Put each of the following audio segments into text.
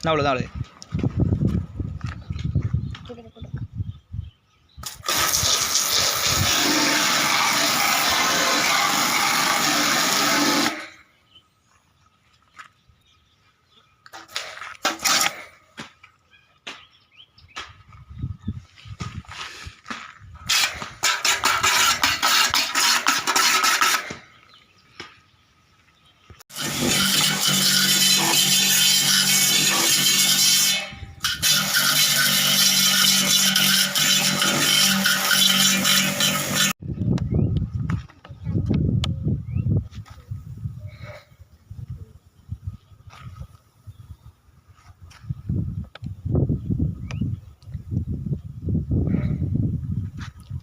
அவ்வளோதான் அவ்வளோ.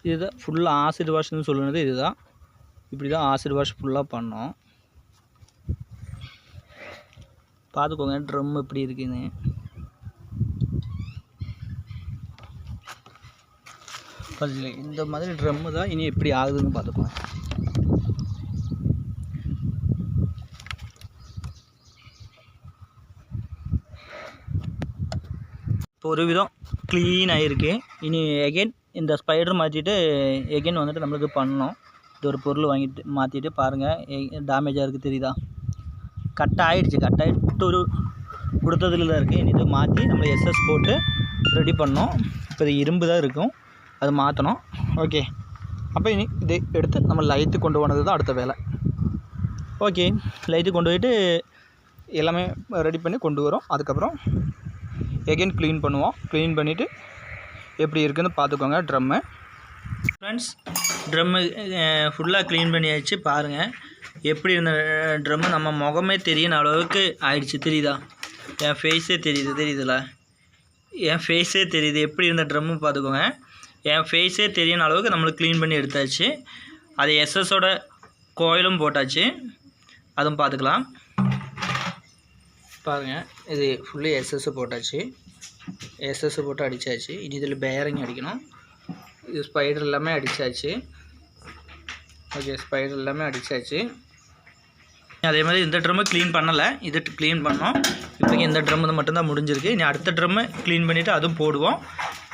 இதுதான் ஃபுல்லாக ஆசிட் வாஷ்னு சொல்லுறது. இதுதான் இப்படி தான் ஆசிட் வாஷ் ஃபுல்லாக பண்ணோம். பார்த்துக்கோங்க ட்ரம் எப்படி இருக்குன்னு. இந்த மாதிரி ட்ரம்மு தான் இனி எப்படி ஆகுதுன்னு பார்த்துக்கோங்க. இப்போ ஒரு விதம் க்ளீன் ஆகிருக்கு. இனி எகெயின் இந்த ஸ்பைடர் மாற்றிட்டு எகெயின் வந்துட்டு நம்மளுக்கு பண்ணணும். இது ஒரு பொருள் வாங்கிட்டு மாற்றிட்டு பாருங்கள் டேமேஜாக இருக்குது தெரியுதா? கட் ஆகிட்டு ஒரு கொடுத்ததுல தான் இருக்குது. இனி இது மாற்றி நம்ம எஸ்எஸ் போட்டு ரெடி பண்ணோம். இப்போ இது இரும்பு தான் இருக்கும், அது மாற்றணும். ஓகே, அப்போ இனி இது எடுத்து நம்ம லைட்டு கொண்டு போனது தான் அடுத்த வேலை. ஓகே, லைட்டு கொண்டு போயிட்டு எல்லாமே ரெடி பண்ணி கொண்டு வரோம். அதுக்கப்புறம் எகெயின் க்ளீன் பண்ணுவோம். க்ளீன் பண்ணிவிட்டு எப்படி இருக்குதுன்னு பார்த்துக்கோங்க ட்ரம்மு. ஃப்ரெண்ட்ஸ், ட்ரம்மு ஃபுல்லாக க்ளீன் பண்ணியாச்சு. பாருங்கள் எப்படி இருந்த ட்ரம்மு நம்ம முகமே தெரியும் அளவுக்கு ஆயிடுச்சு. தெரியுதா? என் ஃபேஸே தெரியுதுல, என் ஃபேஸே தெரியுது. எப்படி இருந்த ட்ரம்மு பார்த்துக்கோங்க. என் ஃபேஸே தெரியும் அளவுக்கு நம்மளுக்கு க்ளீன் பண்ணி எடுத்தாச்சு. அது எஸ்எஸோட கோயிலும் போட்டாச்சு, அதுவும் பார்த்துக்கலாம். பாருங்கள், இது ஃபுல்லி எஸ்எஸ் போட்டாச்சு. எஸ்எஸ் போட்டு அடித்தாச்சு. இனி இதில் பேரிங் அடிக்கணும். இது ஸ்பைடர் எல்லாமே அடித்தாச்சு. ஓகே, ஸ்பைடர் எல்லாமே அடித்தாச்சு. அதே மாதிரி இந்த ட்ரம்மை க்ளீன் பண்ணலை, இது க்ளீன் பண்ணோம். இப்போக்கி இந்த ட்ரம்மு மட்டும்தான் முடிஞ்சிருக்கு. இனி அடுத்த ட்ரம்மை க்ளீன் பண்ணிவிட்டு அதுவும் போடுவோம்.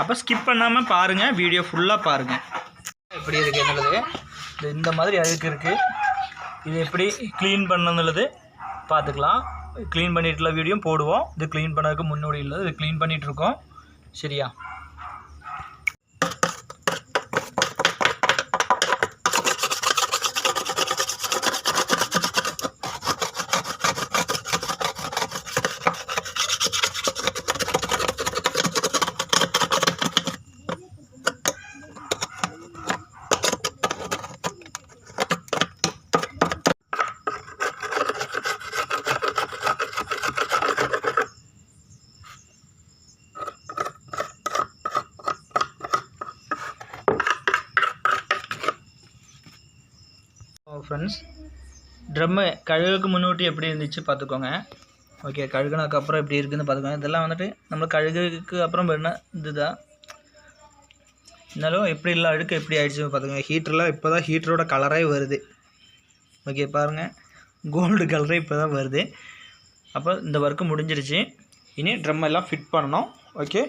அப்போ ஸ்கிப் பண்ணாமல் பாருங்கள், வீடியோ ஃபுல்லாக பாருங்கள். எப்படி இருக்குது என்னது இந்த மாதிரி அழுக்கு இருக்குது. இது எப்படி க்ளீன் பண்ணதுள்ளது பார்த்துக்கலாம். க்ளீன் பண்ணிட்டுல வீடியோ போடுவோம். இது க்ளீன் பண்ணதுக்கு முன்னோடி இல்லை, இது க்ளீன் பண்ணிகிட்ருக்கோம். சரியா? ஃப்ரெண்ட்ஸ், ட்ரம்மு கழுகுக்கு முன்னூட்டி எப்படி இருந்துச்சு பார்த்துக்கோங்க. ஓகே, கழுகுனதுக்கப்புறம் எப்படி இருக்குதுன்னு பார்த்துக்கோங்க. இதெல்லாம் வந்துட்டு நம்ம கழுகுக்கு அப்புறம் என்ன இதுதான், இருந்தாலும் எப்படி இல்லை அழுக்கு எப்படி ஆகிடுச்சுன்னு பார்த்துக்கோங்க. ஹீட்டர்லாம் இப்போ தான் ஹீட்டரோட கலரே வருது. ஓகே பாருங்கள், கோல்டு கலரே இப்போ தான் வருது. அப்போ இந்த ஒர்க்கு முடிஞ்சிருச்சு. இனி ட்ரம் எல்லாம் ஃபிட் பண்ணணும். ஓகே,